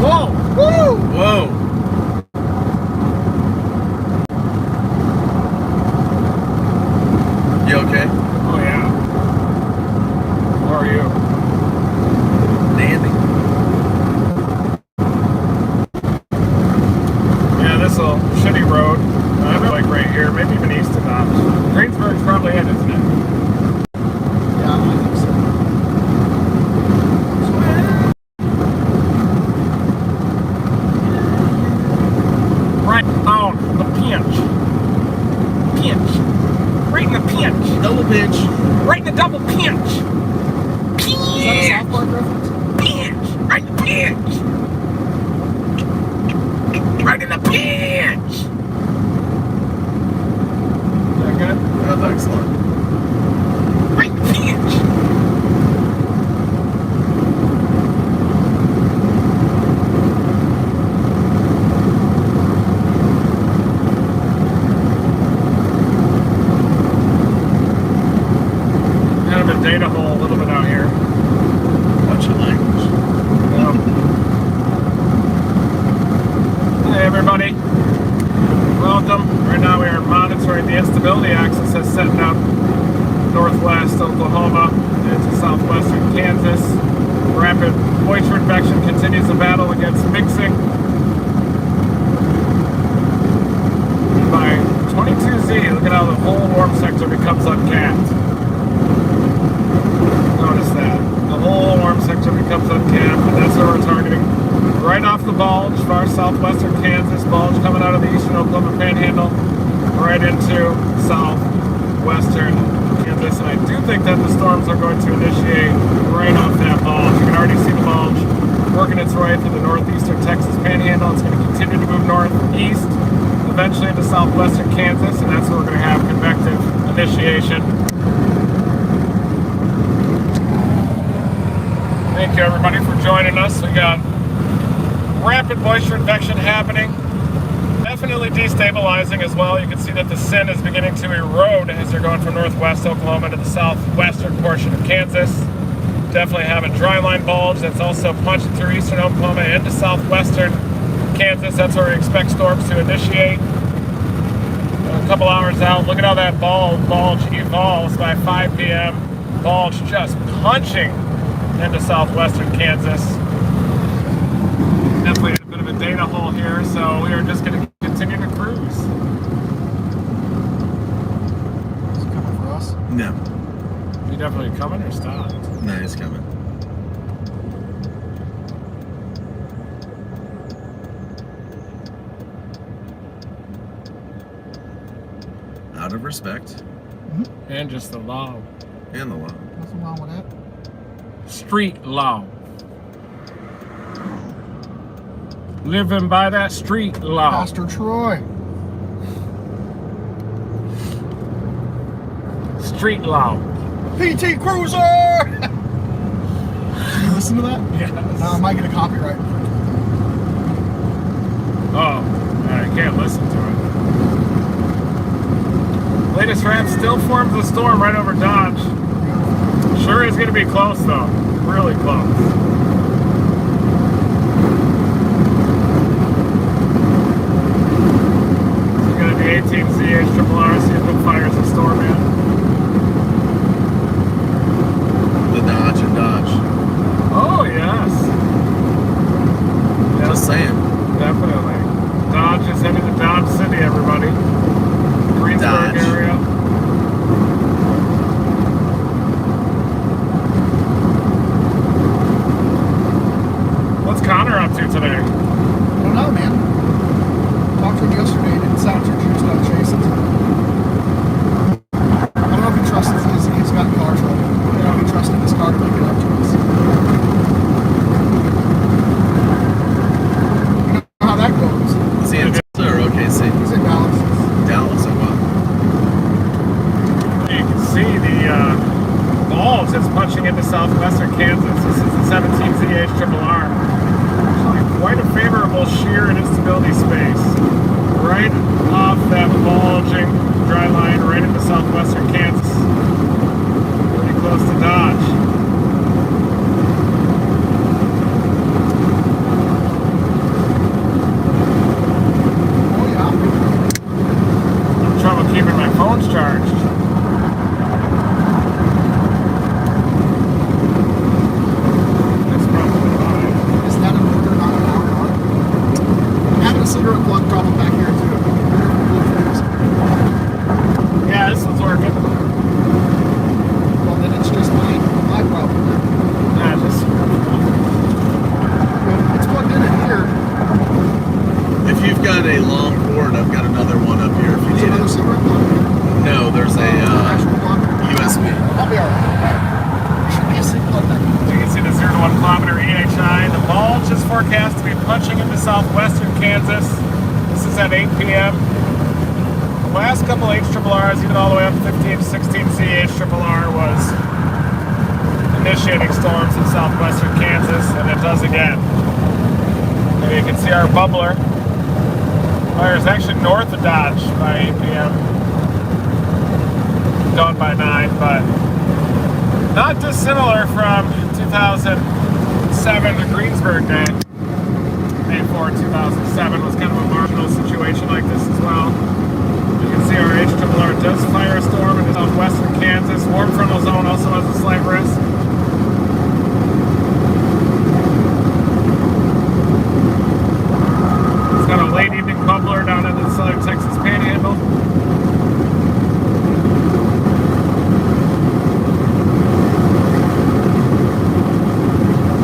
Whoa! Woo! Whoa! You okay? Oh yeah. How are you? Dandy. Yeah, this little shitty road. I'm like right here, maybe even east of that. Greensburg's probably it, isn't it? Yeah, I think so. Right on the pinch. Pinch. Right in the pinch. Double pinch. Right in the double pinch. Is that a South Park reference? Pinch. Right in the pinch. Right in the pinch. Is that good? That's excellent. Right in the pinch. Kind of a data hole a little bit out here. Watch your language. Yeah. Hey everybody, welcome. Right now we are monitoring the instability axis that's setting up northwest Oklahoma into southwestern Kansas. Rapid moisture advection continues the battle against mixing. And by 22Z, look at how the whole warm sector becomes uncapped. Notice that. The whole warm sector becomes uncapped, and that's what we're targeting. Right off the bulge, far southwestern Kansas, bulge coming out of the eastern Oklahoma Panhandle, right into southwestern Kansas. And I do think that the storms are going to initiate right off that bulge. You can already see the bulge working its way through the northeastern Texas Panhandle. It's going to continue to move northeast, eventually into southwestern Kansas, and that's where we're going to have convective initiation. Thank you everybody for joining us. We got rapid moisture advection happening. Definitely destabilizing as well. You can see that the SIN is beginning to erode as they're going from northwest Oklahoma to the southwestern portion of Kansas. Definitely have a dry line bulge that's also punching through eastern Oklahoma into southwestern Kansas. That's where we expect storms to initiate. A couple hours out, look at how that bulge evolves by 5 p.m. Bulge just punching into southwestern Kansas. Definitely a bit of a data hole here, so we are just going to continue to cruise. Is it coming for us? No. You definitely coming or stopped? No, he's coming. Out of respect. And just the law. And the law. Nothing wrong with that. Street law. Living by that street law. Pastor Troy. Street law. PT Cruiser! Did you listen to that? Yes. I might get a copyright. Oh, I can't listen to it. Latest ramp still forms a storm right over Dodge. Sure is going to be close though. Really close. We're going to be 18ZH triple R, see if it fires a storm in. The Dodge and Dodge. Oh, yes. Just saying. Definitely. Dodge is headed to Dodge City, everybody. Greensburg Dodge. area. What's Connor up to today? I don't know, man. Talked to him yesterday. Didn't sound too juiced on chasing. I don't know if he trusts he's got car trouble. I don't know if he trusted his car to make it up to us. You know how that goes. Is he in Tulsa or OKC? He's in Dallas. Dallas, oh wow. You can see the bulge that's punching into southwestern Kansas. This is the 17ZH triple R. Actually, quite a favor phone's charged. That's probably why. Is that a motor, not an hour? I'm having a cigarette plug problem back here too. Yeah, this one's working. Well, then it's just my problem. Yeah, just It's plugged in here. If you've got a long cord, I've got another one up here if you There's need another it. cigarette plug. No, there's a Actual plug. USB. I'll be alright. There should be a SIG plug back here. you can see the 0 to 1 kilometer EHI. The bulge is forecast to be punching into southwestern Kansas. This is at 8 p.m. The last couple HRRs, even all the way up to 15 to 16 CHRR, was initiating storms in southwestern Kansas, and it does again. And you can see our bubbler. Fire is actually north of Dodge by 8 p.m. Done by 9, but not dissimilar from 2007, the Greensburg day. May 4, 2007 was kind of a marginal situation like this as well. You can see our HRR does fire a storm in southwestern Kansas. Warm frontal zone also has a slight risk. It's got a late evening bubbler down in the southern Texas Panhandle.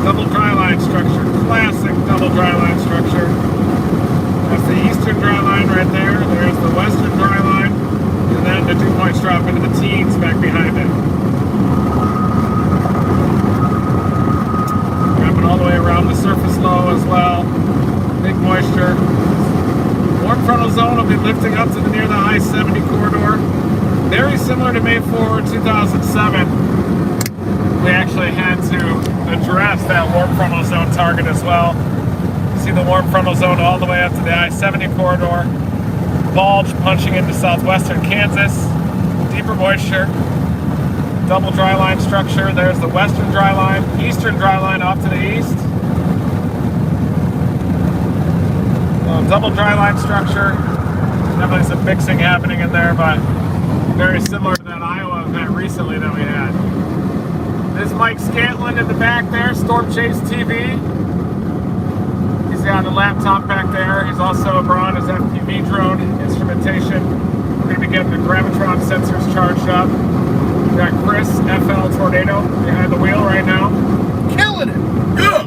Double dry line structure, classic double dry line structure. That's the eastern dry line right there. There's the western dry line, and then the dew points drop into the teens back behind it. Wrapping all the way around the surface low as well. Big moisture. Warm frontal zone will be lifting up to near the I-70 corridor. Very similar to May 4, 2007. We actually had to address that warm frontal zone target as well. You see the warm frontal zone all the way up to the I-70 corridor. Bulge punching into southwestern Kansas. Deeper moisture. Double dry line structure. There's the western dry line. Eastern dry line off to the east. Double dry line structure. Definitely some mixing happening in there, but very similar to that Iowa event recently that we had. There's Mike Scantlin in the back there, Storm Chase TV. He's got a laptop back there. He's also brought his FPV drone instrumentation. We're going to be getting the gravitron sensors charged up. We got Chris, FL Tornado, behind the wheel right now. Killing it!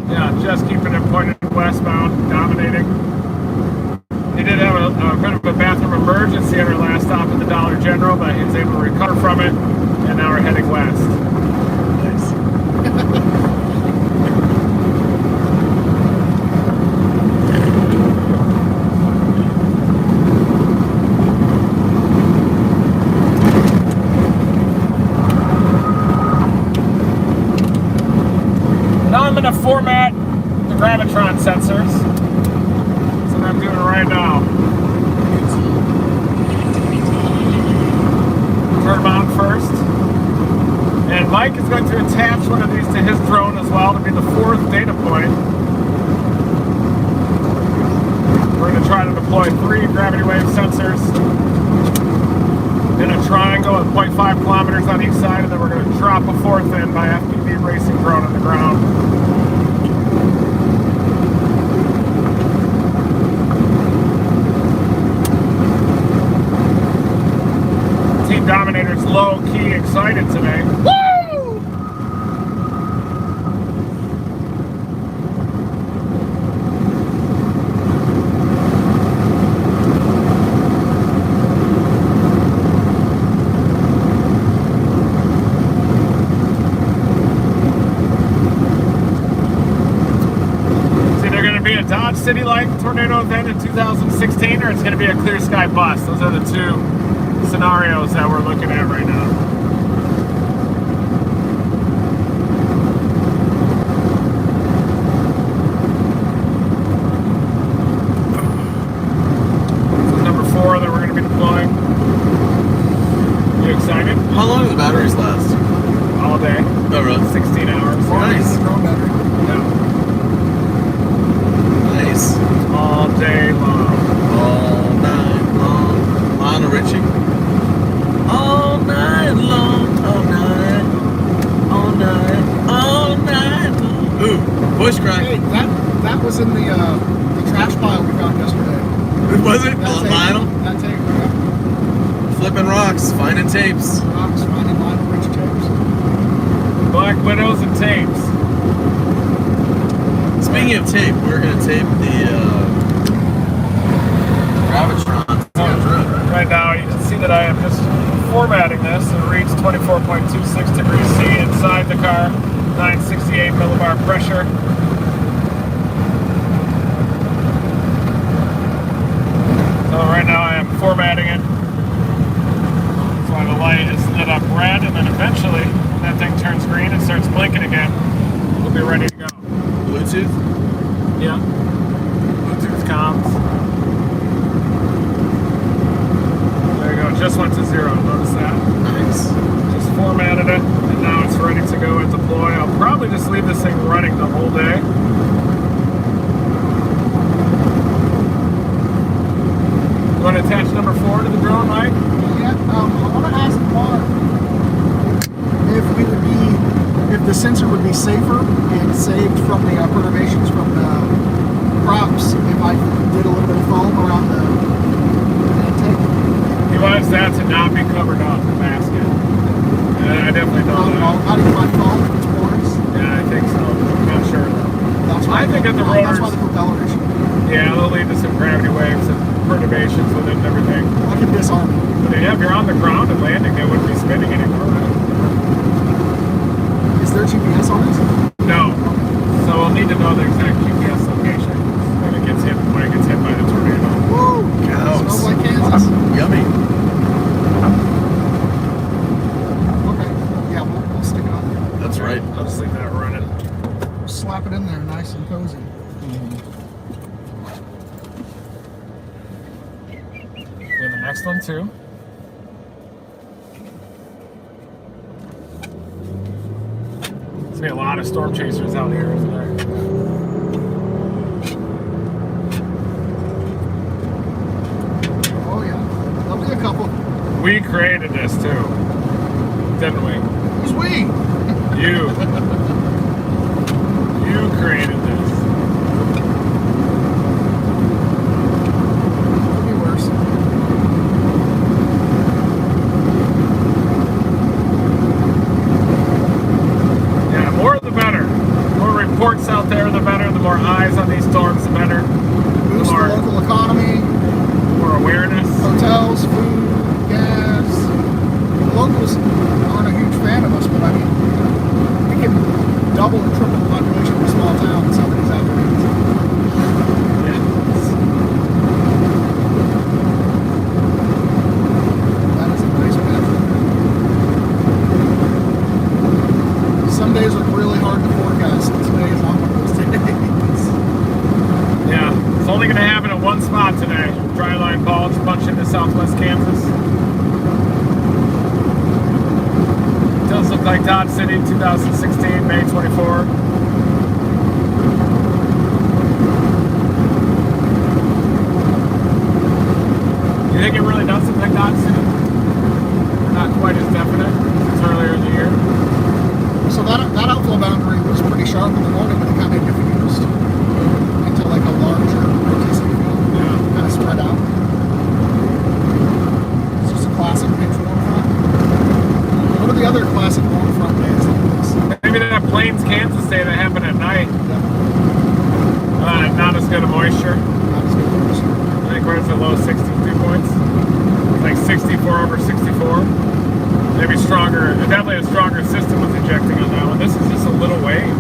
Yeah, just keeping it pointed westbound, dominating. He did have a bit of a bathroom emergency on our last stop at the Dollar General, but he was able to recover from it, and now we're heading west. Nice. Now I'm going to format the gravitron sensors. That's what I'm doing right now. Turn them on first. And Mike is going to attach one of these to his drone as well to be the fourth data point. We're going to try to deploy 3 gravity wave sensors in a triangle at 0.5 kilometers on each side, and then we're going to drop a 4th in by FPV racing drone on the ground. Team Dominator's low-key excited today. Woo! Dodge City-like tornado event in 2016, or it's going to be a clear sky bust. Those are the 2 scenarios that we're looking at right now. This is number 4 that we're going to be deploying. You excited? How long do the batteries last? All day. Oh, really? 16 hours. Nice. Drone battery. Yeah. Nice. All day long. All night long. Lionel Richie. That was in the trash pile we found yesterday. Was it? That Vinyl? That tape, yeah. Flipping rocks, finding tapes. Rocks, finding vinyl rich tapes. Black Widows and tapes. Speaking of tape, we're going to tape the Gravitron. Right now, you can see that I am just formatting this. It reads 24.26 degrees C inside the car, 968 millibar pressure. So right now I am formatting it. That's why the light is lit up red, and then eventually, when that thing turns green and starts blinking again, we'll be ready to go. Bluetooth? Yeah. Bluetooth comms. There you go, just went to 0, notice that? Nice. Just formatted it, and now it's ready to go and deploy. I'll probably just leave this thing running the whole day. You want to attach number 4 to the drone, Mike? Yeah, I want to ask Mark if the sensor would be safer and saved from the perturbations from the props if I did a little bit of foam around the intake. He wants that to not be covered up, the basket. I definitely know that. How do you find foam for its pores? Yeah, I think so. I'm not sure. That's why I think at the rotors, that's why the propeller issue. yeah, they'll lead to some gravity waves and perturbations with it and everything. I can disarm it. But yeah, if you're on the ground and landing, they wouldn't be spinning anymore, right? Is there GPS on this? No. So we'll need to know the exact GPS location when it gets hit by the tornado. Woo! Cows. Smells like Kansas. Yummy. Okay. Yeah, we'll stick it on there. That's right. I'll just leave that running. Slap it in there, nice and cozy. Do the next one too. There's gonna be a lot of storm chasers out here, isn't there? Oh yeah, there'll be a couple. We created this too, didn't we? Who's we? You. You created this. Could be worse. Yeah, more the better. The more reports out there, the better. The more eyes on these storms, the better. Boost the more- local economy, More awareness. hotels, food, gas. The locals aren't a huge fan of us, but I mean, we can double or triple the population of a small town in some of these afternoons. That is a nice patch. Some days are really hard to forecast. Today is not one of those days. Yeah, it's only going to happen at one spot today. Dryline Bulge, bunch into southwest Kansas. It does look like Dodge City 2016, May 24. You think it really does look like Dodge City? Not quite as definite as earlier in the year. So that outflow boundary was pretty sharp in the morning, but it kind of diffused into like a larger rotating field, Yeah. kind of spread out. It's just a classic pitch warm front. What are the other classic warm front days like this? Maybe that Plains, Kansas day that happened at night. Not as good a moisture. Not as good as this. I think we're at the low 62 points. Like 64 over 64. Maybe stronger, definitely a stronger system was ejecting on that one. This is just a little wave.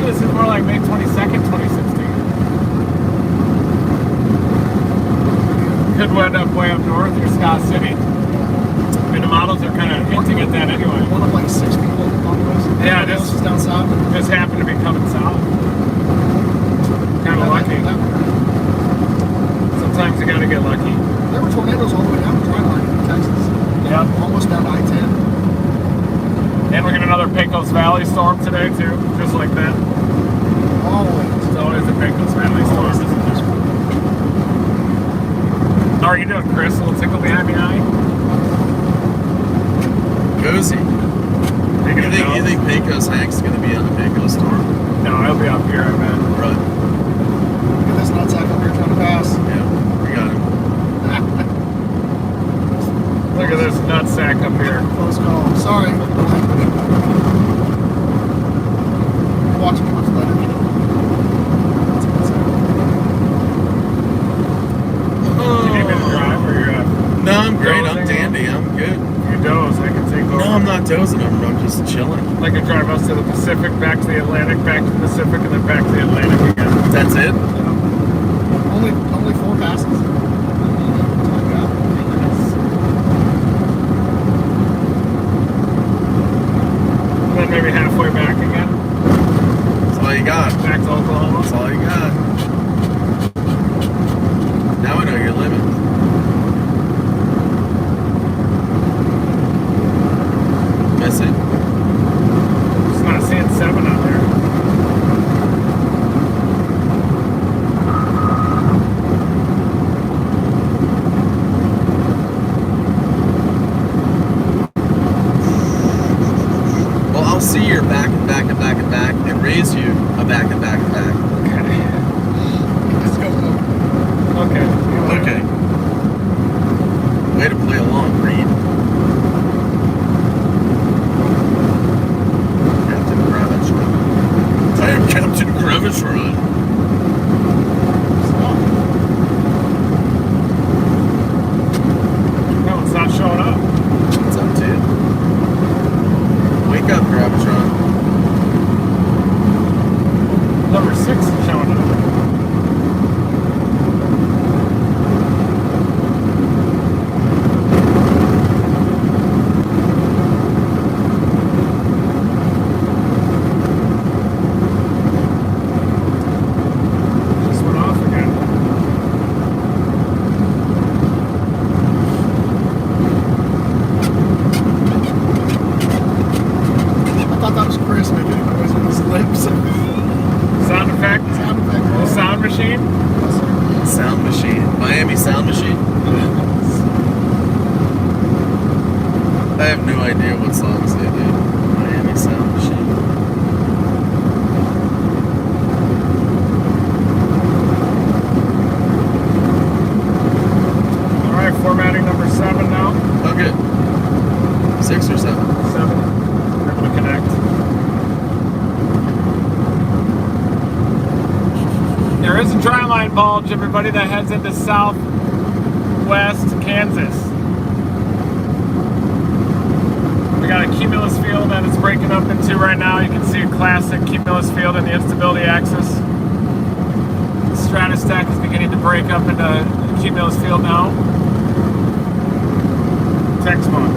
This is more like May 22nd, 2016. Could wind up way up north near Scott City. I mean, the models are kind of hinting at that anyway. One of like 6 people on the west. Yeah, Everybody this- else is down south. Just happened to be coming south. Kind of lucky. Sometimes you gotta get lucky. There were tornadoes all the way down the dry line in Texas. Yep. Almost down to I-10. And we're getting another Pecos Valley storm today too, just like that. Always. It's always a Pecos Valley storm. How are you doing, Chris? A little tickle behind the eye? Cozy. Speaking of You doves, think Pecos Hank's going to be on the Pecos storm? no, he'll be up here, I bet. Right. Get this nutsack up here trying to pass. Yeah, we got him. Look at this nutsack up here. Close call. Sorry. Watching too much better. You need me to drive or you're No, I'm great. I'm Dozing? dandy. I'm good. you doze, I can take over. No, I'm not dozing. I'm just chilling. I can drive us to the Pacific, back to the Atlantic, back to the Pacific, and then back to the Atlantic again. That's it? Only 4 passes. That's all I got. And then maybe halfway back again, That's all you got. back to Oklahoma. That's all you got. Now I know your limit. Miss it? Just not seeing 7 on there. Well, I'll see your back and back and back and back and raise you a back and back and back. Let's go. Okay. Okay. Way to play along, Reed. Captain Gravitron. I am Captain Gravitron. No, it's not showing up. What's up, dude? Wake up, Gravitron. Number 6 is showing up. Just went off again. I thought that was Chris making a noise with his lips. Sound effect? Sound effect. The sound machine? Yes, sir. Sound Machine. Miami Sound Machine? I have no idea what songs they do. Miami Sound Machine. Alright, formatting number 7 now. Oh, good. 6 or 7? 7. Able to connect. There is a dry line bulge, everybody, that heads into southwest Kansas. We got a cumulus field that it's breaking up into right now. You can see a classic cumulus field in the instability axis. The stratus stack is beginning to break up into a cumulus field now. Text mode.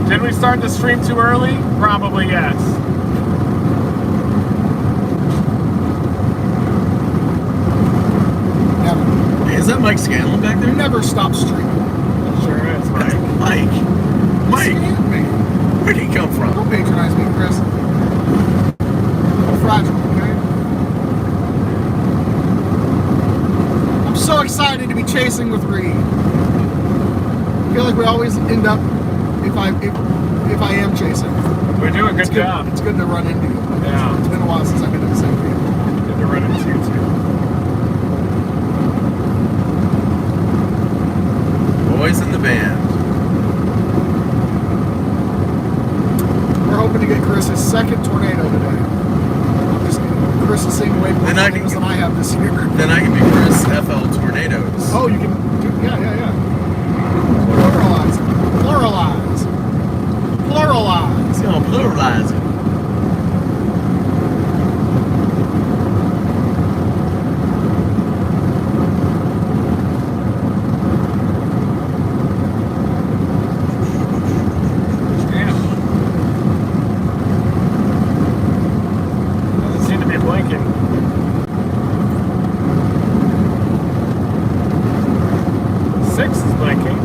Did we start the stream too early? Probably yes. Never. Hey, is that Mike Scanlon back there? Never stop streaming. Sure is, That's Mike. Mike. Mike, Scan me. where'd he come from? Don't patronize me, Chris. I'm fragile, okay? I'm so excited to be chasing with Reed. I feel like we always end up, if I am chasing. We do a good It's good, job. it's good to run into you. Yeah. It's been a while since I've been in the same vehicle. Good to run into you too. Boys in the band. We're hoping to get Chris's second tornado today. I'm just kidding. Chris is seeing way more Then I tornadoes can- than I have this year. Then I can be Chris FL Tornadoes. Oh, you can do, yeah. Pluralize. Pluralize. Pluralize. It's gonna pluralize it. Damn. Doesn't seem to be blinking. Six is blinking.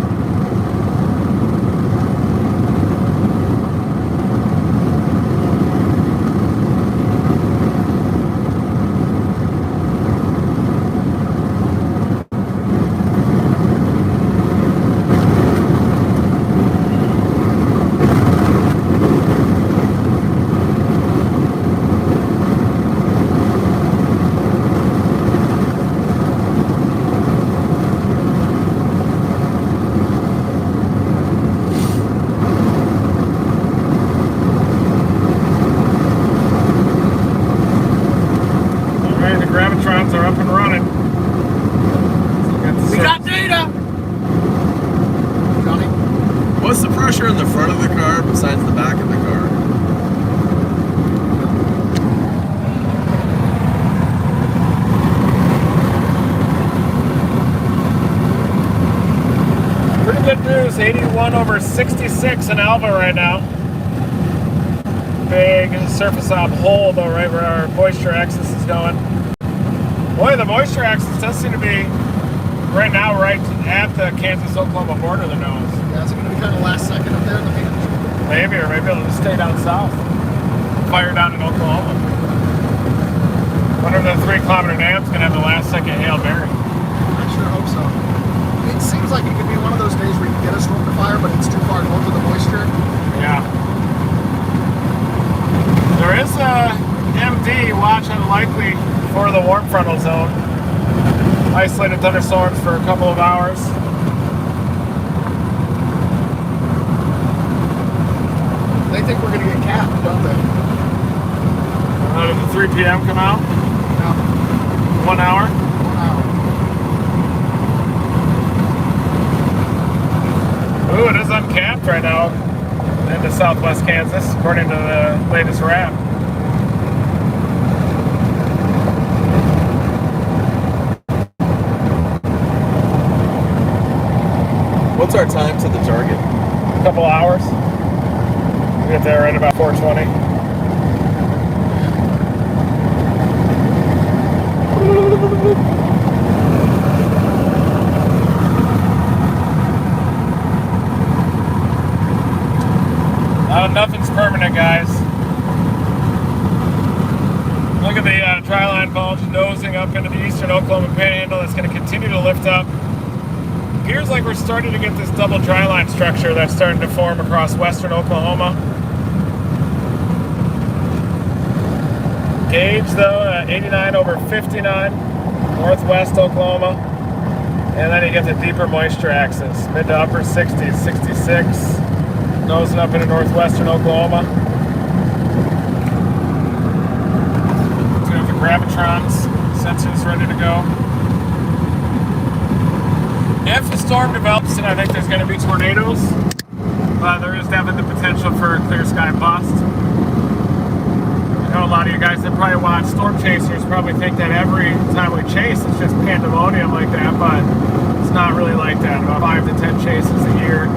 Alright, the Gravitrons are up and running. We got data! Johnny? What's the pressure in the front of the car besides the back of the car? Pretty good news, 81 over 66 in Alva right now. Big surface op hole though, right where our moisture axis is going. Boy, the moisture axis does seem to be right now right at the Kansas-Oklahoma border, the nose. Yeah, is it going to be kind of last second up there in the manage? Maybe, or maybe it'll just stay down south. Fire down in Oklahoma. Wonder if the 3-kilometer dam's going to have the last second Hail Mary. I sure hope so. It seems like it could be one of those days where you can get a storm to fire, but it's too far north of the moisture. Yeah. There is a MD, watch unlikely for the warm frontal zone. Isolated thunderstorms for a couple of hours. They think we're going to get capped, don't they? Did the 3 p.m. come out? No. 1 hour? 1 hour. Ooh, it is uncapped right now into southwest Kansas, according to the latest RAP. What's our time to the target? A couple hours. We get there right about 4:20. Nothing's permanent, guys. Look at the tri-line bulge nosing up into the eastern Oklahoma Panhandle. It's going to continue to lift up. Appears like we're starting to get this double tri-line structure that's starting to form across western Oklahoma. Gauge though, 89 over 59, northwest Oklahoma. And then you get the deeper moisture axis, mid to upper 60s, 66. Nosing up into northwestern Oklahoma. So we have the Gravitrons, sensors ready to go. If the storm develops, and I think there's going to be tornadoes, there is definitely the potential for a clear sky bust. I know a lot of you guys that probably watch Storm Chasers probably think that every time we chase it's just pandemonium like that, but it's not really like that. About 5 to 10 chases a year.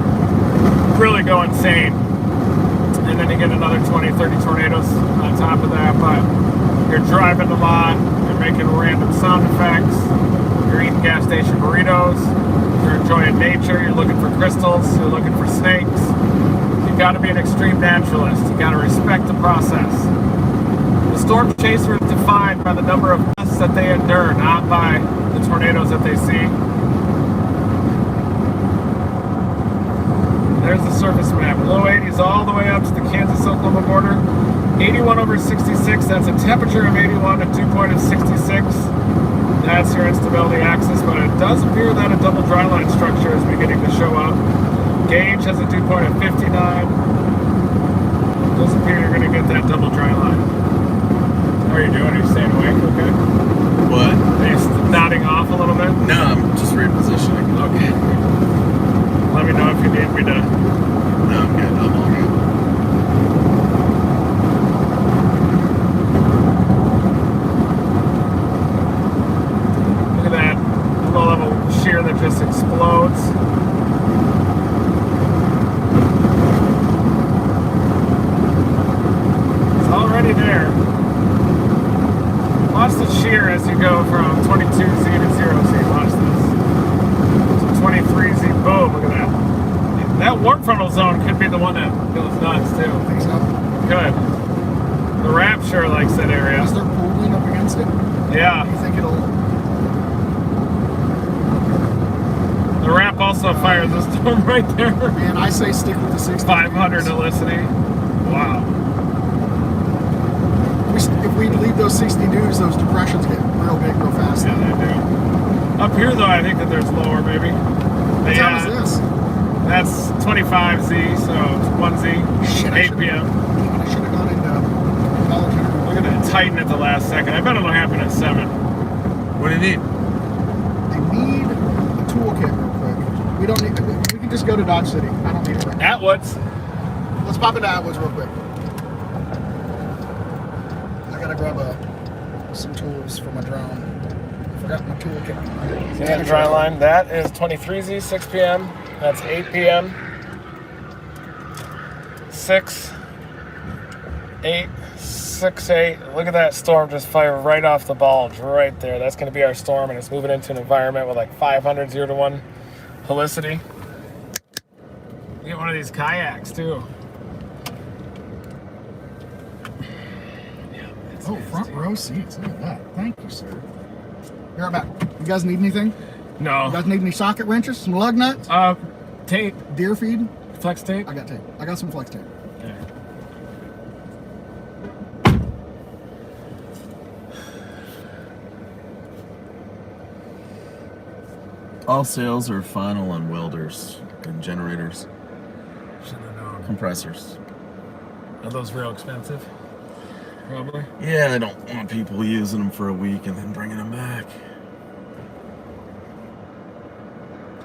Really go insane, and then you get another 20-30 tornadoes on top of that. But you're driving a lot, you're making random sound effects, you're eating gas station burritos, you're enjoying nature, you're looking for crystals, you're looking for snakes. You got to be an extreme naturalist. You got to respect the process. The storm chaser is defined by the number of gusts that they endure, not by the tornadoes that they see. There's the surface map. Low 80s all the way up to the Kansas-Oklahoma border. 81 over 66, that's a temperature of 81, a dew point of 66. That's your instability axis, but it does appear that a double dry line structure is beginning to show up. Gauge has a dew point of 59. It does appear you're going to get that double dry line. How are you doing? Are you staying awake? Okay. What? Are you nodding off a little bit? No, I'm just repositioning. Okay. Let me know if you need me to. No, I'm good. I'm all good. Look at that low-level shear that just explodes. It's already there. Watch the shear as you go from 22Z to 0Z. Watch this. 23Z, boom, look at that. That warp frontal zone could be the one that goes nuts too. I think so. Good. The RAP sure likes that area. Is there pooling up against it? Yeah. Do you think it'll... The RAP also fires a storm right there. Man, I say stick with the 60. 500 helicity. Wow. If we leave those 60 degrees, those depressions get real big real fast. Yeah, they do. Up here though, I think that there's lower maybe. What time is this? That's 25Z, so 1Z, Shit, 8 p.m. I should have gone into college. Look at that tighten at the last second. I bet it'll happen at 7. What do you need? I need a toolkit real quick. We don't need. We can just go to Dodge City. I don't need it right now. Atwoods. Let's pop into Atwoods real quick. I gotta grab some tools for my drone. I forgot my toolkit. Yeah, dry line. That is 23Z, 6 p.m. That's 8 p.m. 6, 8, 6, 8. Look at that storm just fire right off the bulge right there. That's going to be our storm, and it's moving into an environment with like 500 0 to 1 helicity. You get one of these kayaks too. Oh, front row seats. Look at that. Thank you, sir. Be right back. You guys need anything? No. You guys need any socket wrenches? Some lug nuts? Tape. Deer feed? Flex tape? I got tape. I got some flex tape. Okay. All sales are final on welders and generators, Should have known. compressors. Are those real expensive? Probably. Yeah, I don't want people using them for a week and then bringing them back.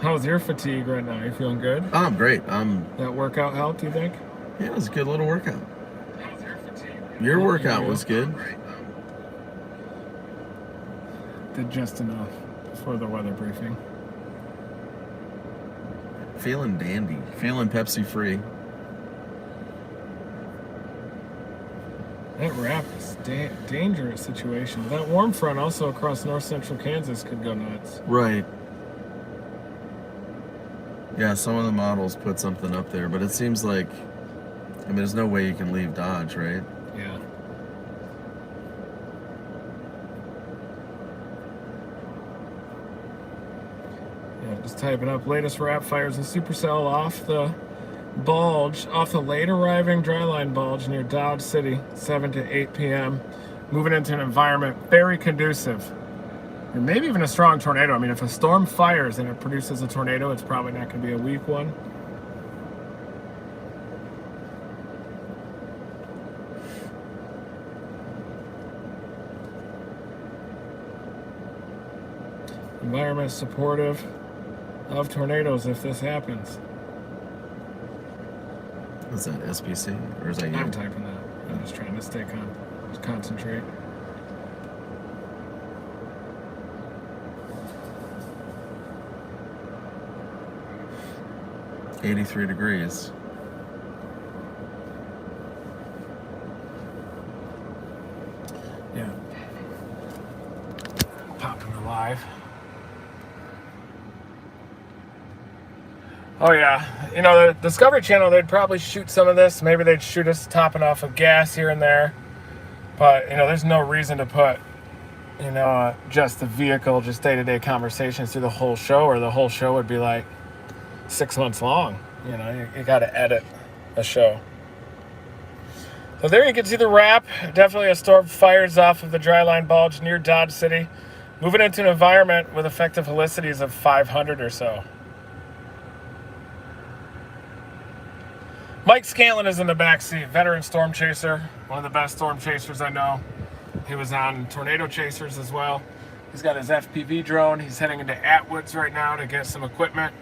How's your fatigue right now? You feeling good? I'm great. That workout helped, you think? Yeah, it was a good little workout. How's your fatigue? Your workout was good. Did just enough for the weather briefing. Feeling dandy. Feeling Pepsi free. That wrap is dangerous situation. That warm front also across north central Kansas could go nuts. Right. Yeah, some of the models put something up there, but it seems like, I mean, there's no way you can leave Dodge, right? Yeah. Yeah, just typing up latest wrap fires and supercell off the bulge, off the late arriving dryline bulge near Dodge City, 7 to 8 p.m. Moving into an environment very conducive. And maybe even a strong tornado. I mean, if a storm fires and it produces a tornado, it's probably not going to be a weak one. Environment is supportive of tornadoes if this happens. Is that SPC or is that you? I'm typing that. I'm just trying to stay concentrate. $83 degrees. Yeah. Popping the live. Oh yeah, you know, the Discovery Channel, they'd probably shoot some of this. Maybe they'd shoot us topping off of gas here and there. But, you know, there's no reason to put, you know, just the vehicle, just day-to-day conversations through the whole show, or the whole show would be like 6 months long. You know, you got to edit a show. So there you can see the wrap. Definitely a storm fires off of the dryline bulge near Dodge City, moving into an environment with effective helicities of 500 or so. Mike Scanlon is in the back seat, veteran storm chaser, one of the best storm chasers I know. He was on Tornado Chasers as well. He's got his FPV drone. He's heading into Atwoods right now to get some equipment.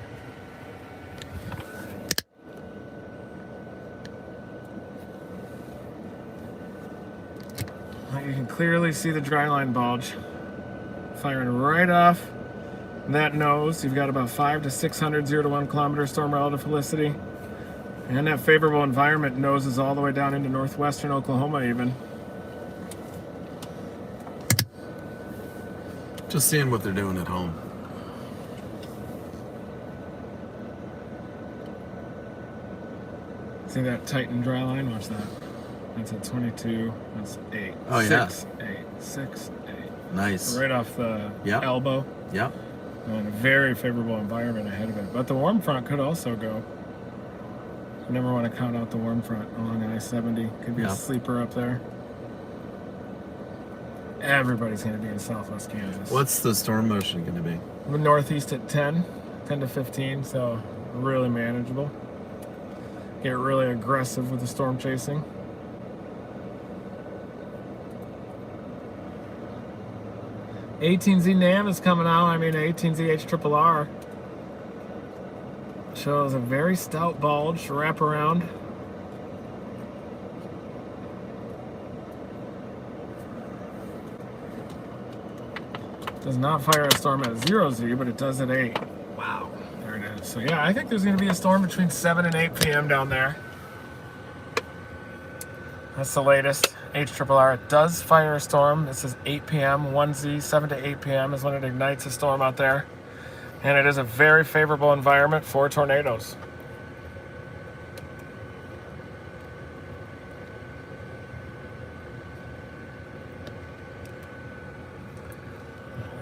You can clearly see the dryline bulge firing right off that nose. You've got about 5 to 600 0 to 1 kilometer storm relative helicity. And that favorable environment noses all the way down into northwestern Oklahoma even. Just seeing what they're doing at home. See that Titan dry line? Watch that. That's at 22. That's 8. Oh, yeah. 6, 8. 6, 8. Nice. Right off the elbow. Yep. And a very favorable environment ahead of it. But the warm front could also go. You never want to count out the warm front along I-70. Could be a sleeper up there. Everybody's going to be in southwest Kansas. What's the storm motion going to be? We're northeast at 10 to 15, so really manageable. Get really aggressive with the storm chasing. 18Z NAM is coming out. I mean, 18Z HRRR. Shows a very stout bulge wraparound. Does not fire a storm at 0Z, but it does at 8. Wow, there it is. So yeah, I think there's going to be a storm between 7 and 8 p.m. down there. That's the latest. HRRR. It does fire a storm. This is 8 p.m. 1Z, 7 to 8 p.m. is when it ignites a storm out there. And it is a very favorable environment for tornadoes.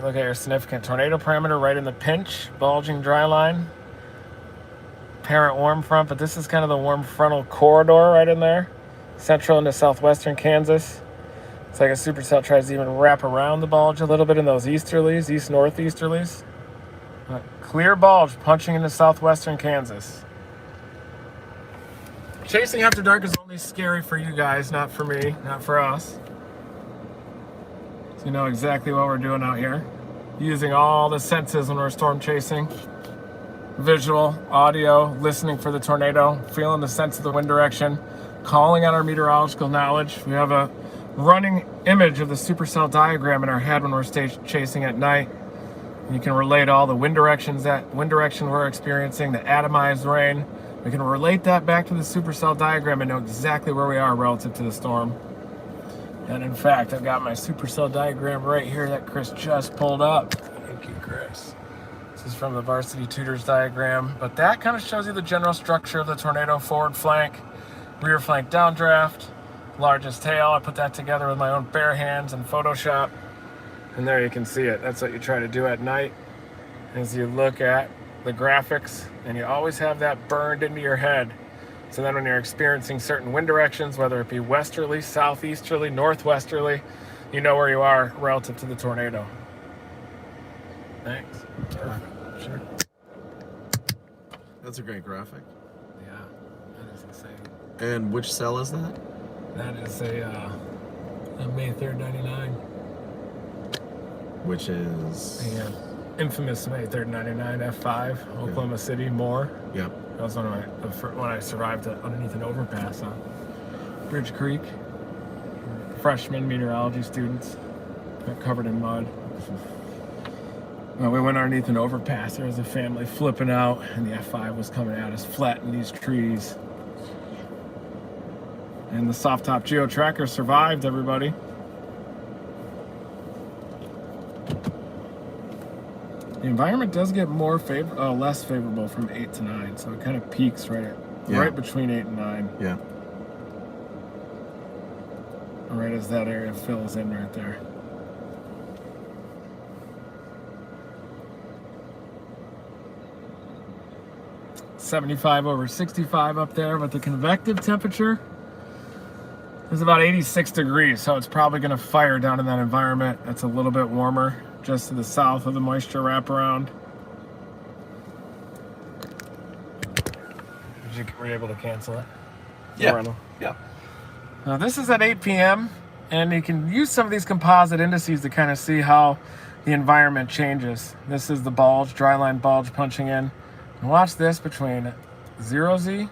Look at your significant tornado parameter right in the pinch, bulging dry line. Parent warm front, but this is kind of the warm frontal corridor right in there. Central into southwestern Kansas. It's like a supercell tries to even wrap around the bulge a little bit in those easterlies, east-northeasterlies. A clear bulge punching into southwestern Kansas. Chasing after dark is only scary for you guys, not for me, not for us. So you know exactly what we're doing out here. Using all the senses when we're storm chasing. Visual, audio, listening for the tornado, feeling the sense of the wind direction, calling on our meteorological knowledge. We have a running image of the supercell diagram in our head when we're chasing at night. You can relate all the wind direction we're experiencing, the atomized rain. We can relate that back to the supercell diagram and know exactly where we are relative to the storm. And in fact, I've got my supercell diagram right here that Chris just pulled up. Thank you, Chris. This is from the Varsity Tutors diagram, but that kind of shows you the general structure of the tornado: forward flank, rear flank downdraft, largest tail. I put that together with my own bare hands in Photoshop. And there you can see it. That's what you try to do at night, as you look at the graphics, and you always have that burned into your head. So then when you're experiencing certain wind directions, whether it be westerly, southeasterly, northwesterly, you know where you are relative to the tornado. Thanks. Sure. That's a great graphic. Yeah, that is insane. And which cell is that? That is a May 3rd, 99. Which is... Yeah. Infamous May 3rd, 99, F5, Oklahoma City, Moore. Yep. That was when I survived underneath an overpass on Bridge Creek. Freshman meteorology students got covered in mud. Well, we went underneath an overpass. There was a family flipping out, and the F5 was coming at us flat in these trees. And the soft top geo tracker survived, everybody. The environment does get less favorable from 8 to 9, so it kind of peaks right between 8 and 9. Yeah. Right as that area fills in right there. (75/65) up there, but the convective temperature is about 86 degrees, so it's probably going to fire down in that environment. That's a little bit warmer, just to the south of the moisture wraparound. Were you able to cancel it? Yeah. Yeah. Now this is at 8 p.m. and you can use some of these composite indices to kind of see how the environment changes. This is the bulge, dry line bulge punching in. And watch this between 0Z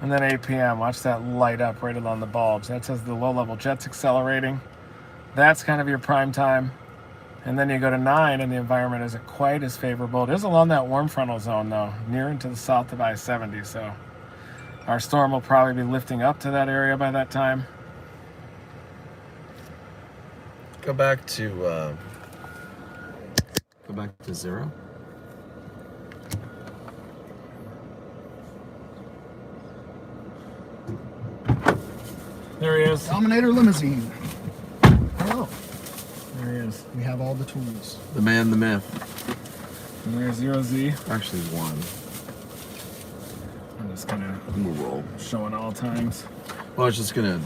and then 8 p.m. Watch that light up right along the bulge. That says the low-level jet's accelerating. That's kind of your prime time. And then you go to 9 and the environment isn't quite as favorable. It is along that warm frontal zone though, near and to the south of I-70. So our storm will probably be lifting up to that area by that time. Go back to 0. There he is. Dominator limousine. Oh, there he is. We have all the tools. The man, the myth. And there's 0Z. Actually, 1. I'm just kind of roll. showing all times. Well, it's just gonna.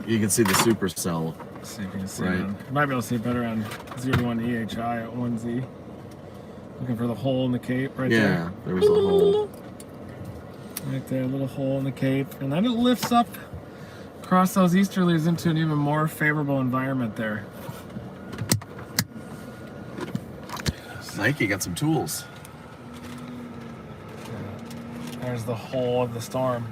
You can see the supercell. See if you can see Right. it. You might be able to see it better on 0-1 EHI at 1Z. Looking for the hole in the cape right there. Yeah, there was a hole. Right there, a little hole in the cape. And then it lifts up across those easterlies into an even more favorable environment there. Nike got some tools. There's the hole of the storm.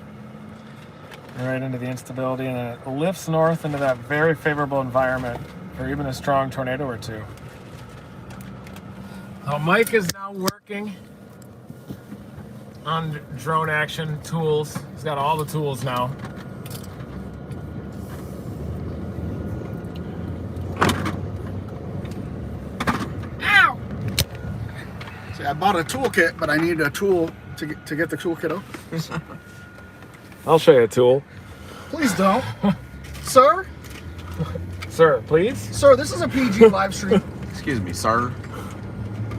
Right into the instability, and then it lifts north into that very favorable environment for even a strong tornado or two. So Mike is now working on drone action tools. He's got all the tools now. Ow! See, I bought a toolkit, but I need a tool to get the toolkit open. I'll show you a tool. Please don't. Sir? Sir, please? Sir, this is a PG live stream. Excuse me, sir.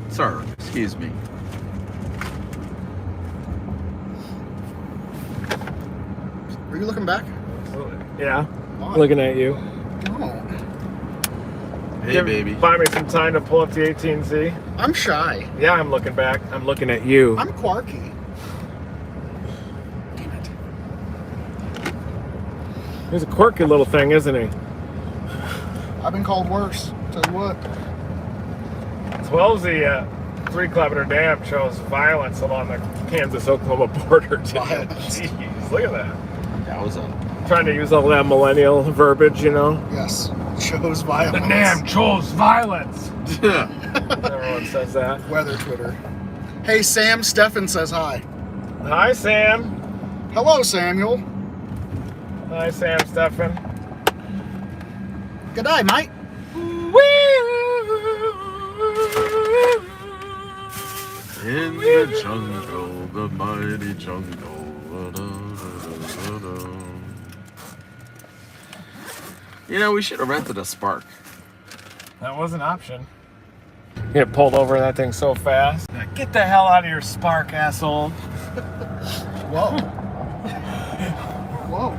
Sir, excuse me. Are you looking back? Yeah, Why? looking at you. No. Hey, baby. Buy me some time to pull up the 18Z. I'm shy. Yeah, I'm looking back. I'm looking at you. I'm quirky. Damn it. He's a quirky little thing, isn't he? I've been called worse. Tell you what. 12Z 3-kilometer dam shows violence along the Kansas-Oklahoma border today. Violence. Jeez, look at that. That was a... Trying to use all that millennial verbiage, you know? Yes. Shows violence. The dam chose violence. Everyone says that. Weather Twitter. Hey, Sam Steffen says hi. Hi, Sam. Hello, Samuel. Hi, Sam Steffen. Good day, mate. In the jungle, the mighty jungle. You know, we should have rented a Spark. That was an option. You get pulled over that thing so fast. Get the hell out of your Spark, asshole. Whoa. Whoa.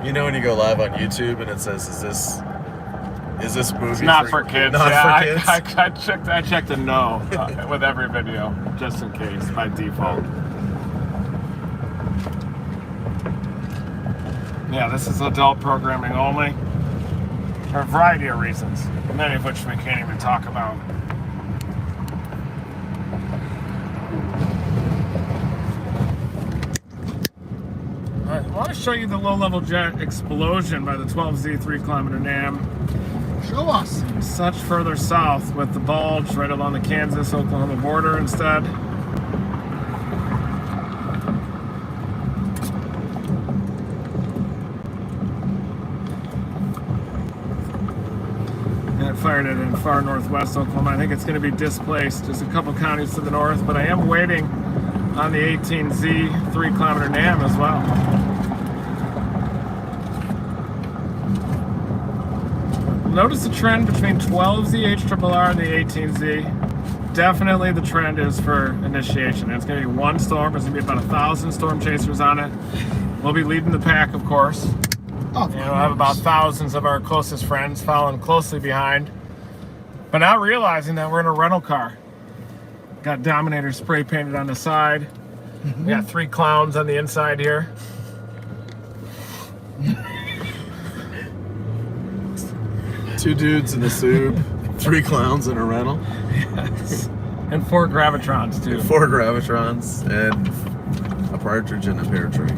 You know when you go live on YouTube and it says, is this movie Not for kids. Not Yeah, for kids? I checked a no with every video, just in case, by default. Yeah, this is adult programming only, for a variety of reasons, many of which we can't even talk about. I want to show you the low-level jet explosion by the 12Z 3-kilometer NAM. Show us. Such further south with the bulge right along the Kansas-Oklahoma border instead. And it fired it in far northwest Oklahoma. I think it's going to be displaced just a couple counties to the north, but I am waiting on the 18Z 3-kilometer NAM as well. Notice the trend between 12Z HRRR and the 18Z. Definitely the trend is for initiation. It's going to be one storm. There's going to be about 1,000 storm chasers on it. We'll be leading the pack, of course. Oh, And we'll have about thousands of our closest friends following closely behind. But not realizing that we're in a rental car. Got Dominator spray painted on the side. We got 3 clowns on the inside here. 2 dudes in a soup, 3 clowns in a rental, Yes. And 4 Gravitrons, too. 4 Gravitrons, and a partridge in a pear tree.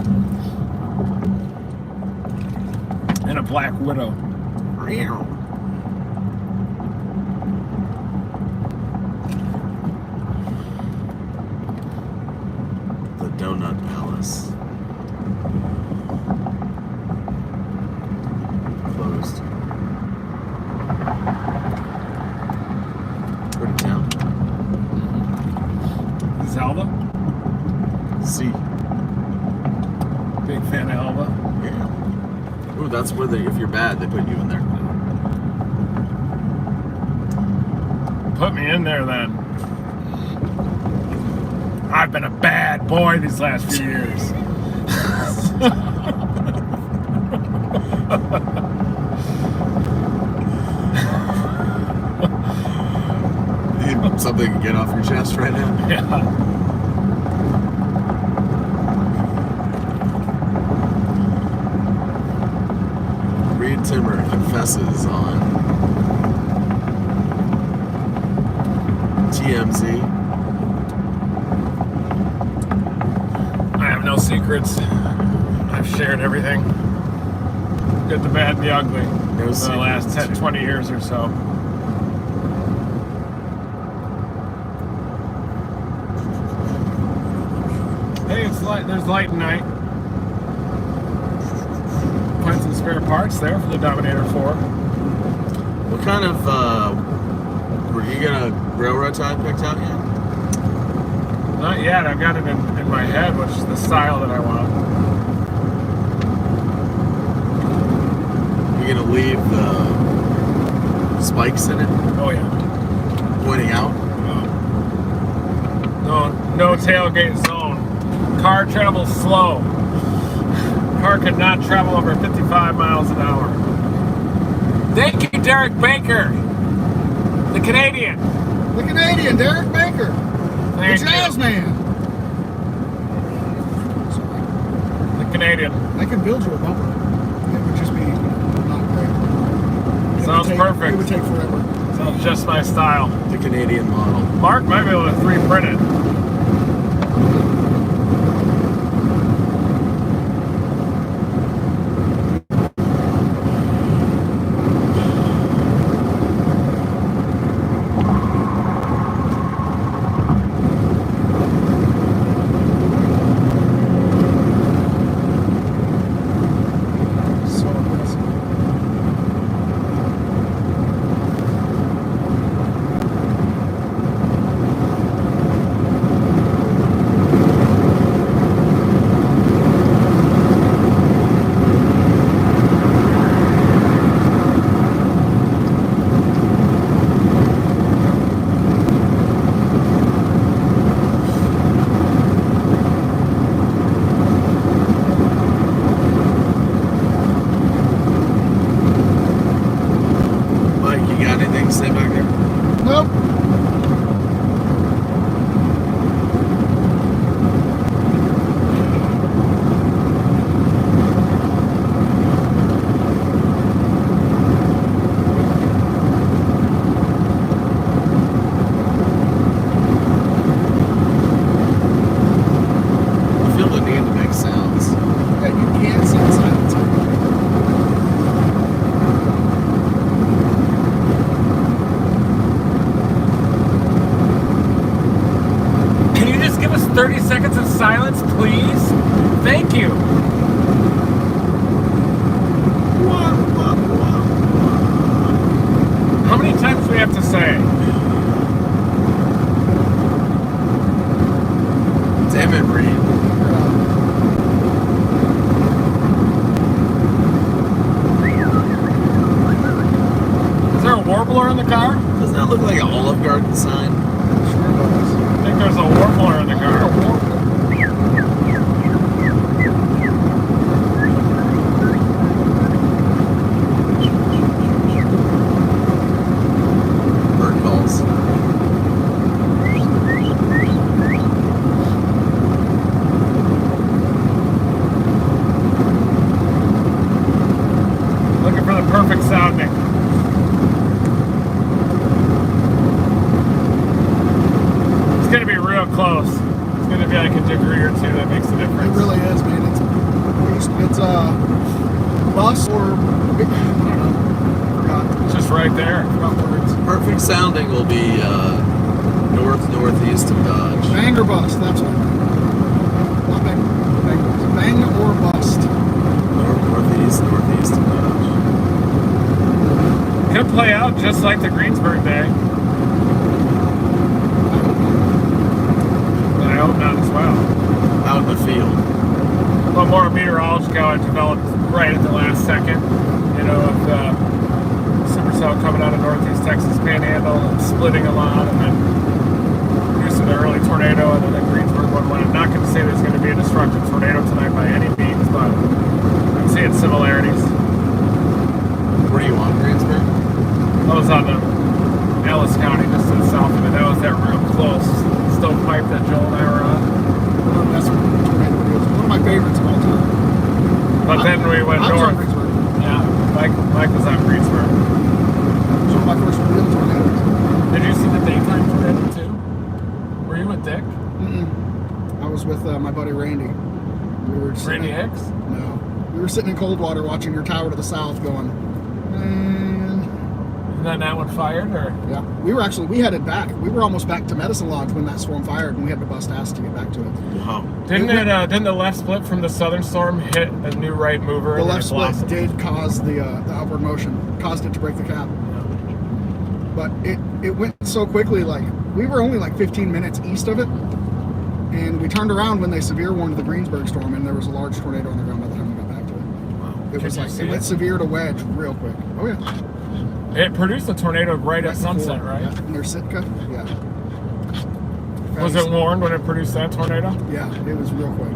And a Black Widow. The Donut Palace. Closed. Go to town. Zelda. See. Big fan of Elva. Yeah. Ooh, that's where if you're bad, they put you in there. Put me in there then. I've been a bad boy these last few years. Need something to get off your chest right now? Yeah. Reed Timmer confesses on TMZ. I have no secrets. I've shared everything. Good, the bad, and the ugly. No For the last secrets. 10, 20 years or so. Hey, it's light. There's light at night. Find some spare parts there for the Dominator 4. What kind of, were you gonna railroad tie picked out yet? Not yet. I've got it in my head, which is the style that I want. You're gonna leave the spikes in it, Oh yeah. pointing out? No tailgate zone. Car travels slow. Car cannot travel over 55 miles an hour. Thank you, Derek Baker, the Canadian. The Canadian, Derek Baker. Thank The Jazz you. Man. The Canadian. I could build you a bumper. It would just be not great. Sounds perfect. It would take forever. Sounds just my style. The Canadian model. Mark might be able to 3D print it. So impressive. Mike, you got anything to say back there? Nope. I feel the need to make sounds. Yeah, you can't sit silent. Can you just give us 30 seconds of silence, please? Thank you. How many times do we have to say? Damn it, Reed. Is there a warbler in the car? Doesn't that look like an Olive Garden sign? Sure does. I think there's a warbler in the car. Bird calls. Looking for the perfect sounding. It's gonna be real close. It's gonna be like a degree or two that makes a It difference. really is, man. It's bus or I don't know. Forgot. It's just right there. Forgot words. Perfect sounding will be northeast of Dodge. Bang or bust. That's what. Not bang. Bang or bust. Northeast of Dodge. Could play out just like the Greensburg day. But I hope not as well. Out in the field. A little more meteorological I developed right at the last second. You know, of the supercell coming out of northeast Texas Panhandle and splitting a lot, and then producing an early tornado, and then the Greensburg one went. I'm not going to say there's going to be a destructive tornado tonight by any means, but I'm seeing similarities. Where do you want Greensburg? I was on the Ellis County, just to the south of it. That was that real close stovepipe that Joel and I were on. That's what tornado is. One of my favorites of all time. But then we went I was on north. Greensburg. Yeah, Mike was on Greensburg. It was one of my first real tornadoes. Did you see the daytime tornado too? you with Dick? I was with my buddy Randy. We were Randy Hicks? No. We were sitting in Coldwater watching your tower to the south going, man. And then that one fired, or? Yeah. We headed back. We were almost back to Medicine Lodge when that storm fired, and we had to bust ass to get back to it. Wow. Didn't the left split from the southern storm hit a new right mover? The and left it blossomed? split did cause the upward motion, caused it to break the cap. But it went so quickly, like, we were only like 15 minutes east of it, and we turned around when they severe warned the Greensburg storm, and there was a large tornado on the ground by the time we got back to it. Wow. It was like, it went severe to wedge real quick. Oh, yeah. It produced a tornado right at sunset, before, right? Yeah, near Sitka, yeah. Was it warned when it produced that tornado? Yeah, it was real quick.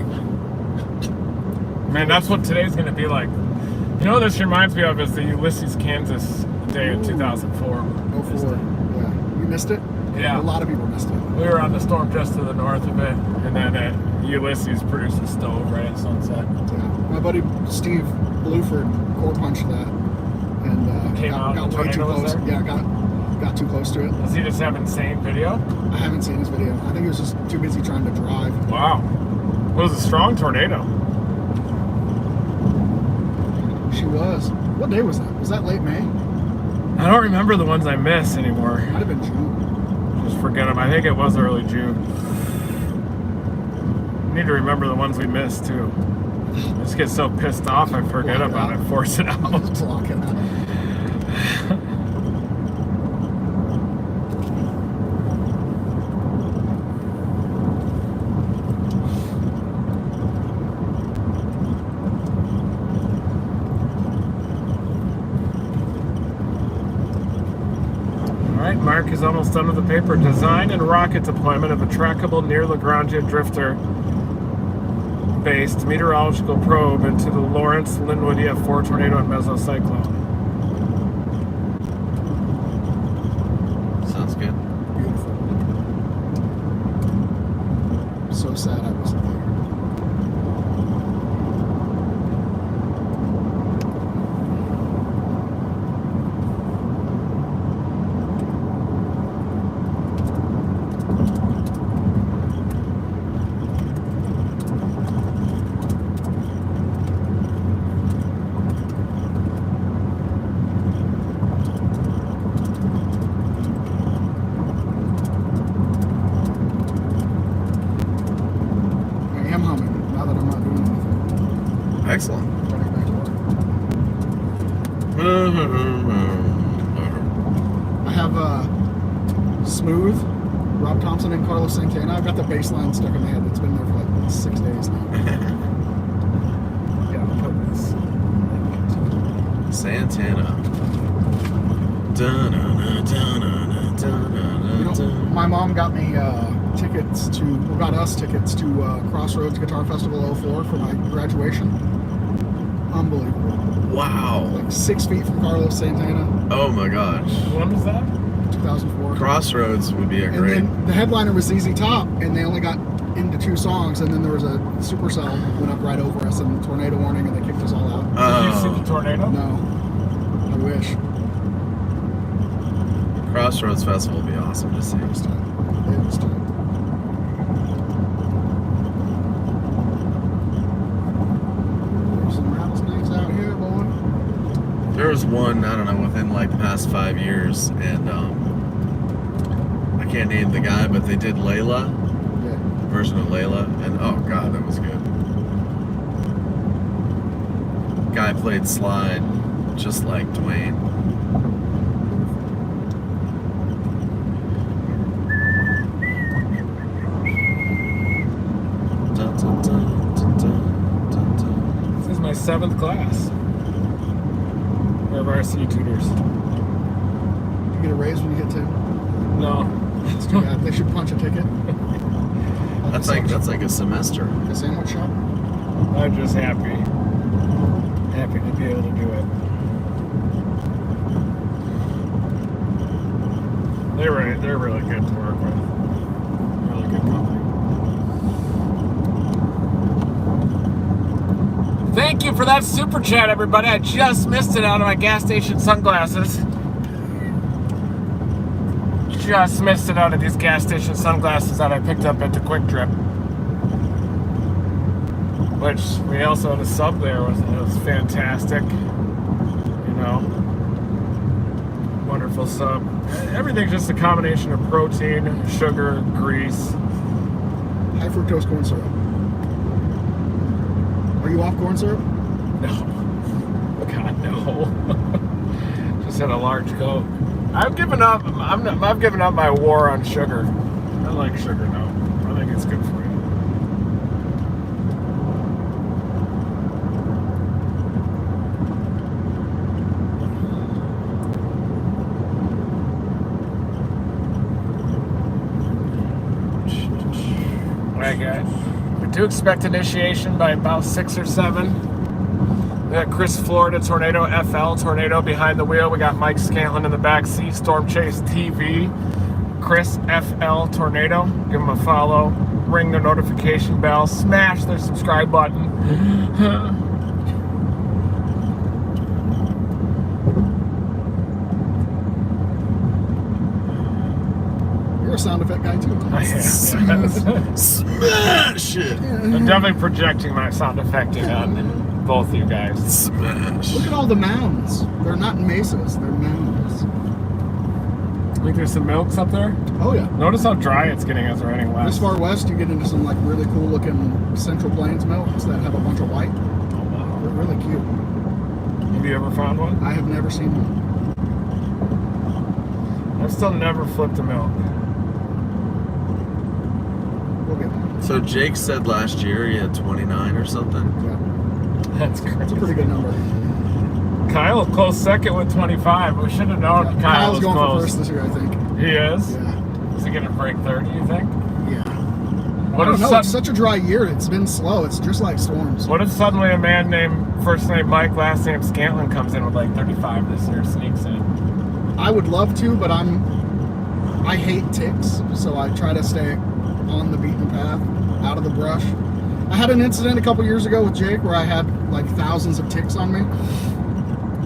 Man, that's what today's going to be like. You know what this reminds me of is the Ulysses, Kansas day of 2004. Oh, 04. Yeah. You missed it? Yeah. A lot of people missed it. We were on the storm just to the north of it, and then Ulysses produced a stove right at sunset. Yeah. My buddy Steve Bluford core punched that, and Came out, got the way too tornado was close. there? Yeah, got too close to it. Does he just have insane video? I haven't seen his video. I think he was just too busy trying to drive. Wow. It was a strong tornado. She was. What day was that? Was that late May? I don't remember the ones I missed anymore. Might have been June. Just forget them. I think it was early June. I need to remember the ones we missed too. I just get so pissed off I forget about it, force it out. Block it out. Alright, Mark is almost done with the paper. Design and rocket deployment of a trackable near Lagrange drifter based meteorological probe into the Lawrence Linwood EF4 tornado and mesocyclone. Sounds good. Beautiful. So sad I wasn't there. I am humming now that I'm not doing anything. Excellent. Running back to work. I have Smooth, Rob Thompson, and Carlos Santana. I've got the bass line stuck in my head. It's been there for like 6 days now. Yeah, I'll put this. Santana. You know, my mom got me got us tickets to Crossroads Guitar Festival 04 for my graduation. Unbelievable. Wow. Like 6 feet from Carlos Santana, Oh my gosh. When was that? 2004. Crossroads would be a And great. then the headliner was ZZ Top, and they only got into 2 songs, and then there was a supercell went up right over us, and tornado warning, and they kicked us all out. Did you see the Oh, tornado? No, I wish. Crossroads Festival would be awesome to see. It was time. It was time. There's some rattlesnakes out here, boy. There was one, I don't know, within like the past 5 years, and I can't name the guy, but they did Layla, Yeah. version of Layla, and oh god, that was good. Guy played slide just like Dwayne. Dun, dun, dun, dun, dun, dun, dun. This is my 7th class. We're varsity tutors. You get a raise when you get 10. No. It's too bad. They should punch a ticket. That's like a semester. A sandwich shop. I'm just happy to be able to do it. They're really good to work with. Really good company. Thank you for that super chat, everybody. I just missed it out of my gas station sunglasses. just missed it out of these gas station sunglasses that I picked up at the Quick Trip. Which we also had a sub there. It was fantastic. You know, wonderful sub. Everything's just a combination of protein, sugar, grease. High fructose corn syrup. Are you off corn syrup? No. God, no. Just had a large Coke. I've given up. I've given up my war on sugar. I like sugar now. I think it's good for you. Alright guys, we do expect initiation by about 6 or 7. We got Chris Florida Tornado FL Tornado behind the wheel. We got Mike Scantlin in the back seat. Storm Chase TV, Chris FL Tornado. Give them a follow. Ring the notification bell. Smash their subscribe button. You're a sound effect guy too. I am. Smash it! I'm definitely projecting my sound effecting on both of you guys. Smash. Look at all the mounds. They're not mesas, they're mounds. I think there's some milks up there. Oh yeah. Notice how dry it's getting as we're heading west. This far west, you get into some like really cool looking Central Plains milks that have a bunch of white. Oh, wow. They're really cute. Have you ever found one? I have never seen one. I've still never flipped a milk. We'll get one. So Jake said last year he had 29 or something. Yeah. That's crazy. That's a pretty good number. Kyle close second with 25. We should have known Yeah, Kyle was going close. for first this year, I think. He is? Yeah. Is he going to break 30, you think? Yeah. What I if, don't know. It's such a dry year. It's been slow. It's just like storms. what if suddenly a man named, first name Mike, last name Scantlin comes in with like 35 this year, sneaks in? I would love to, but I hate ticks, so I try to stay on the beaten path, out of the brush. I had an incident a couple years ago with Jake where I had like thousands of ticks on me.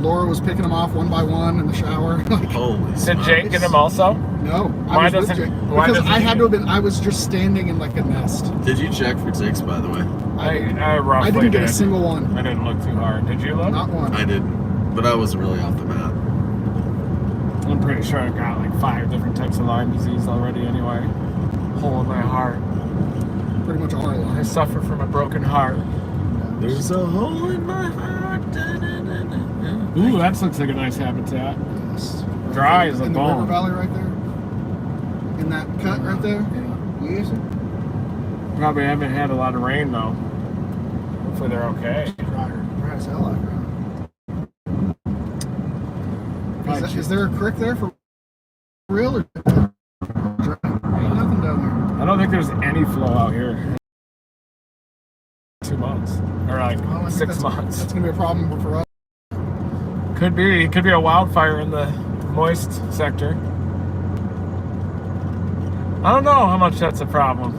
Laura was picking them off one by one in the shower. Like, Holy Did smokes. Jake get him also? no, Why I was with doesn't- Jake. why Because doesn't I had he- to have been. I was just standing in like a nest. Did you check for ticks, by the way? I roughly I didn't get did. a single one. I didn't look too hard. Did you look? Not one. I didn't, but I wasn't really off the map. I'm pretty sure I've got like 5 different types of Lyme disease already anyway. Hole in my heart. Pretty much all our I lives. suffer from a broken heart. There's a hole in my heart. Da-da-da-da-da. Ooh, that looks like a nice habitat. Yes. Dry as a in the river bone. valley right there. In that cut right there. Yes. Probably haven't had a lot of rain though. Hopefully they're okay. Dry as hell out here. Is there a creek there for real or dry? Ain't nothing down I don't think there's any flow out here. 2 months. Or like there. Well, I think 6 months. That's gonna be a problem for us. Could be. Could be a wildfire in the moist sector. I don't know how much that's a problem.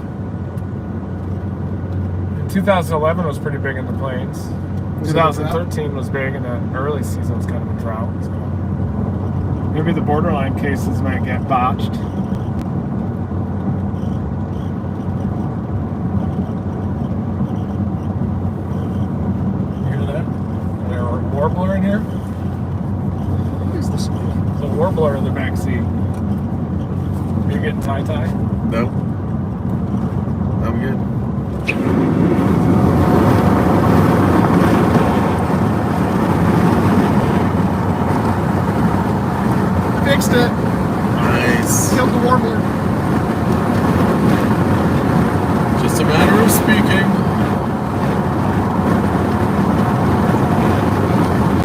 2011 was pretty big in the plains. Was it a drought? 2013 was big, and the early season was kind of a drought. So maybe the borderline cases might get botched. You hear that? Is there a warbler in here? What is this? There's a warbler in the back seat. Are you getting tie-tie? No. I'm good. Fixed it. Nice. Killed the warbler. Just a matter of speaking.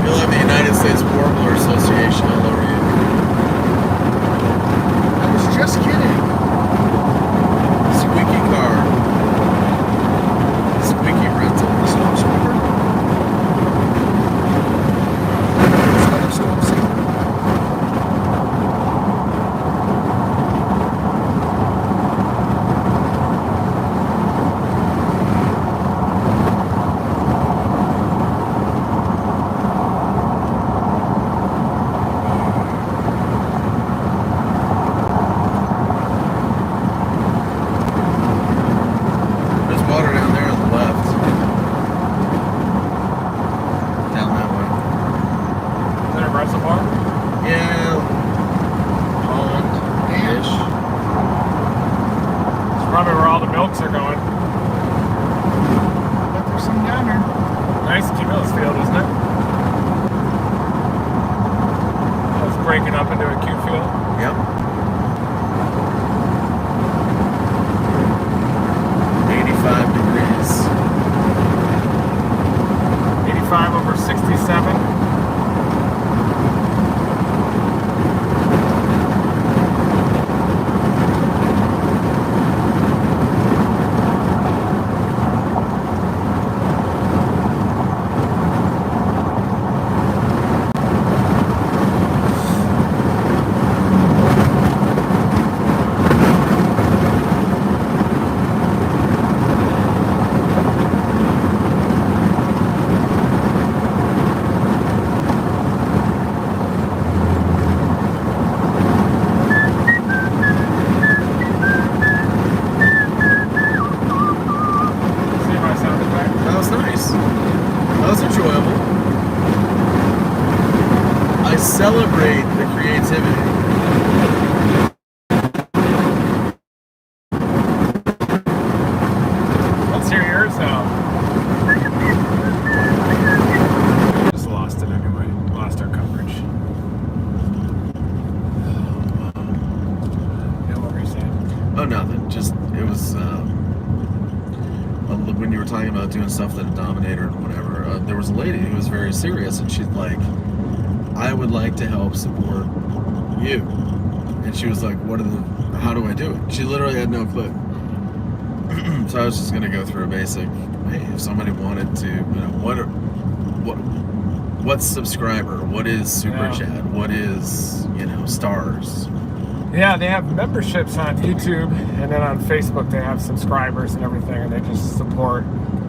You'll have the United States Warbler Association all over you. I was just kidding. Squeaky car. Squeaky rental. Storm sweeper. It's another storm season. breaking up into a Q field. Yep. 85 degrees. 85 over 67. Celebrate the creativity. Let's hear yours now. Just lost it anyway. Lost our coverage. Yeah, what were you saying? Oh, nothing. Just, it was, when you were talking about doing stuff that a Dominator and whatever, there was a lady who was very serious, and she's like, I would like to help support you. And she was like, how do I do it? She literally had no clue. So I was just going to go through a basic, hey, if somebody wanted to, what's subscriber? What is super chat? What is, stars? Yeah, they have memberships on YouTube, and then on Facebook they have subscribers and everything, and they just support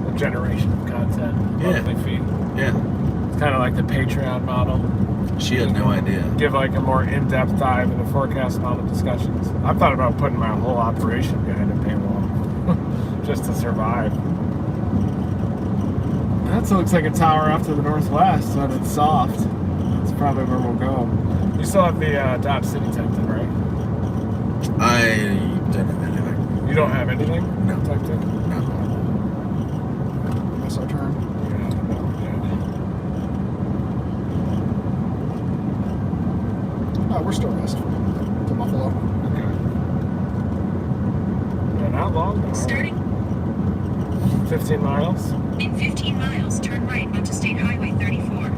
the generation of content, monthly fee. Yeah. It's kind of like the Patreon model. She had no idea. Give like a more in-depth dive into forecast model discussions. I've thought about putting my whole operation behind a paywall just to survive. That looks like a tower off to the northwest, so it's soft. That's probably where we'll go. You still have the Dodge City tented, right? I didn't have anything. You don't have anything? No. Typed in? No. That's our turn. We're still west to Buffalo. Okay. Yeah, not long though. Starting 15 miles. in 15 miles, turn right onto State Highway 34.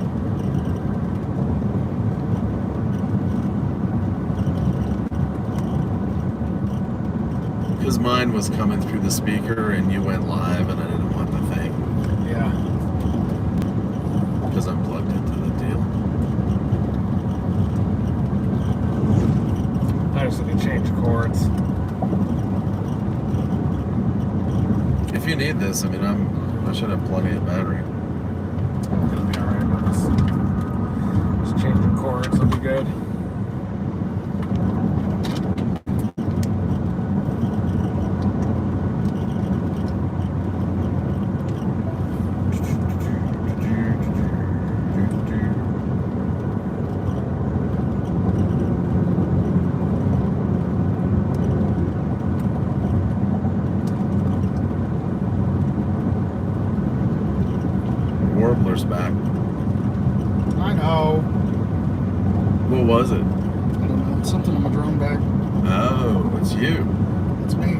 Because mine was coming through the speaker and you went live and I didn't want the thing. Yeah. Because I'm plugged into the deal. I just need to change cords. If you need this, I mean, I should have plenty of battery. It'll be alright. Just change the cords, it'll be good. Warbler's back. I know. What was it? I don't know. It's something in my drum bag. Oh, it's you. It's me.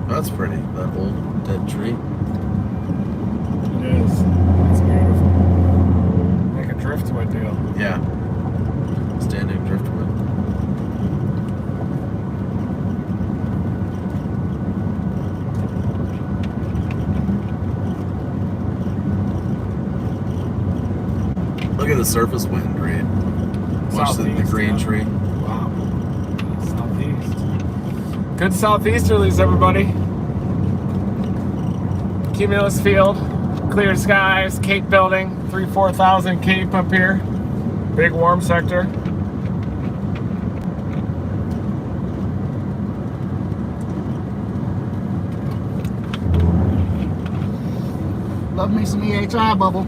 That's pretty. That old dead tree. It is. It's beautiful. Like a driftwood deal. Yeah. Standing driftwood. Look at the surface wind, Reed. Watch the green tree. Wow. Southeast. Good southeasterlies, everybody. Cumulus Field, clear skies, Cape building, 3,000-4,000 Cape up here. Big warm sector. Love me some EHI bubble.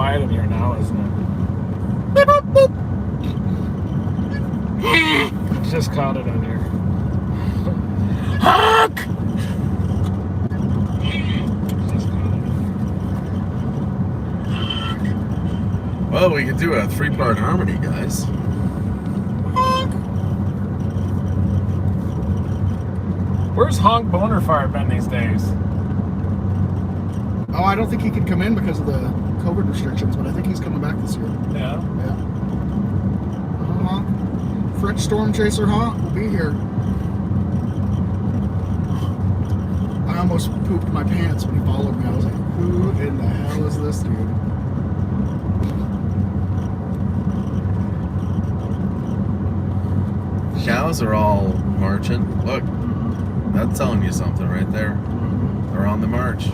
quiet in here now, isn't it? Just caught it on here. Honk! Just caught it. Well, we could do a 3-part harmony, guys. Where's Honk Bonafire been these days? Oh, I don't think he could come in because of the COVID restrictions, but I think he's coming back this year. Yeah. Yeah. French Storm Chaser Honk will be here. I almost pooped my pants when he followed me. I was like, who in the hell is this dude? Cows are all marching. Look, that's telling you something right there. They're on the march.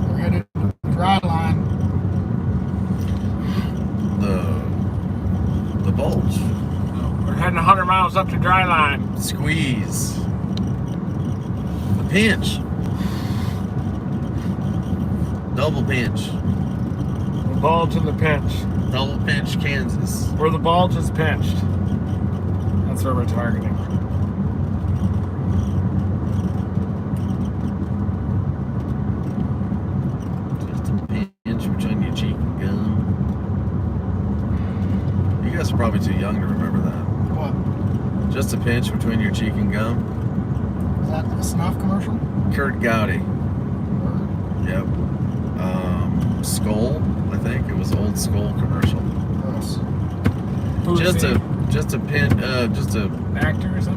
We're headed to the dry line. The bulge. We're heading 100 miles up to dry line. Squeeze. The pinch. Double pinch. The bulge and the pinch. Double pinch, Kansas. Where the bulge is pinched. That's where we're targeting. Just a pinch between your cheek and gum. You guys are probably too young to remember that. What? Just a pinch between your cheek and gum. Is that a snuff commercial? Kurt Gowdy. Yep. Skull, I think. It was old Skull commercial. Gross. Who's Just the a pin, just a actor or something?